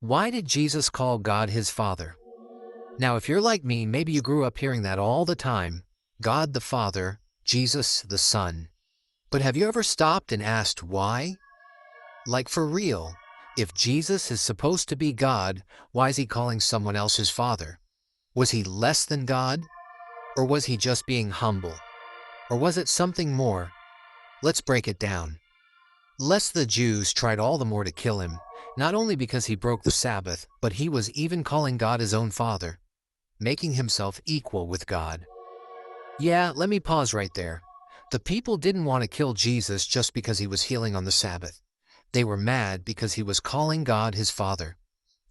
Why did Jesus call God his Father? Now, if you're like me, maybe you grew up hearing that all the time. God the Father, Jesus the Son. But have you ever stopped and asked why? Like for real, if Jesus is supposed to be God, why is he calling someone else his Father? Was he less than God? Or was he just being humble? Or was it something more? Let's break it down. Lest the Jews tried all the more to kill him, not only because he broke the Sabbath, but he was even calling God his own Father, making himself equal with God. Yeah, let me pause right there. The people didn't want to kill Jesus just because he was healing on the Sabbath. They were mad because he was calling God his Father.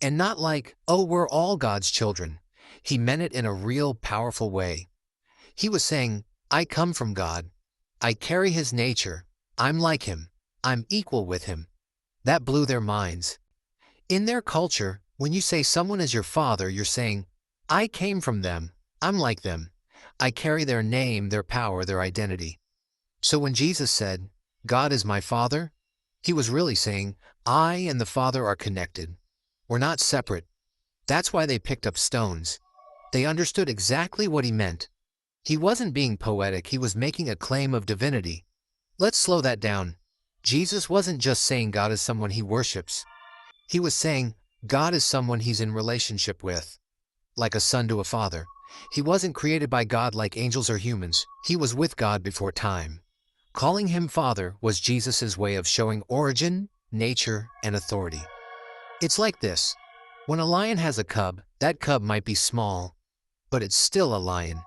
And not like, oh, we're all God's children. He meant it in a real, powerful way. He was saying, I come from God. I carry his nature. I'm like him. I'm equal with him. That blew their minds. In their culture, when you say someone is your father, you're saying, I came from them. I'm like them. I carry their name, their power, their identity. So when Jesus said, God is my Father, he was really saying, I and the Father are connected. We're not separate. That's why they picked up stones. They understood exactly what he meant. He wasn't being poetic, he was making a claim of divinity. Let's slow that down. Jesus wasn't just saying God is someone he worships. He was saying God is someone he's in relationship with, like a son to a father. He wasn't created by God like angels or humans. He was with God before time. Calling him Father was Jesus' way of showing origin, nature, and authority. It's like this. When a lion has a cub, that cub might be small, but it's still a lion.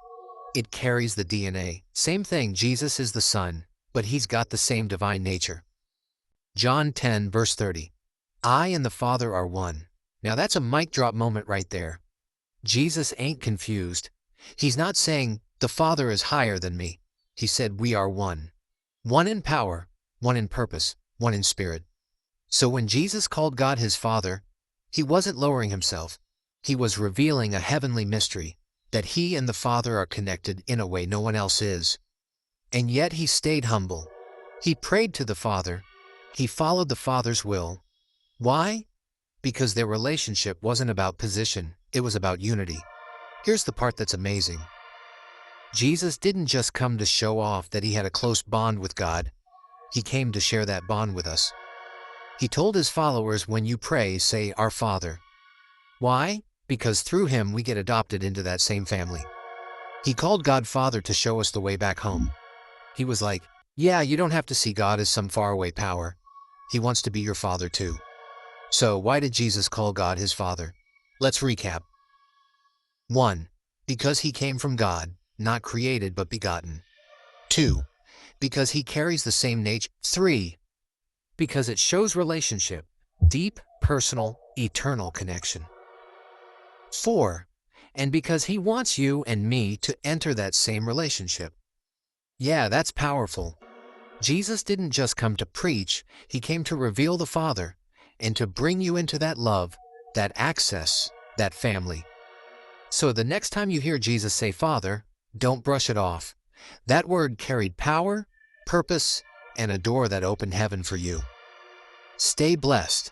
It carries the DNA. Same thing, Jesus is the Son, but he's got the same divine nature. John 10, verse 30. I and the Father are one. Now that's a mic drop moment right there. Jesus ain't confused. He's not saying, the Father is higher than me. He said we are one. One in power, one in purpose, one in spirit. So when Jesus called God his Father, he wasn't lowering himself. He was revealing a heavenly mystery, that he and the Father are connected in a way no one else is. And yet he stayed humble. He prayed to the Father. He followed the Father's will. Why? Because their relationship wasn't about position, it was about unity. Here's the part that's amazing. Jesus didn't just come to show off that he had a close bond with God. He came to share that bond with us. He told his followers, when you pray, say, Our Father. Why? Because through him we get adopted into that same family. He called God Father to show us the way back home. He was like, yeah, you don't have to see God as some faraway power. He wants to be your Father too. So why did Jesus call God his Father? Let's recap. 1. Because he came from God, not created but begotten. 2. Because he carries the same nature. 3. Because it shows relationship, deep, personal, eternal connection. 4. And because he wants you and me to enter that same relationship. Yeah, that's powerful. Jesus didn't just come to preach, he came to reveal the Father and to bring you into that love, that access, that family. So the next time you hear Jesus say Father, don't brush it off. That word carried power, purpose, and a door that opened heaven for you. Stay blessed.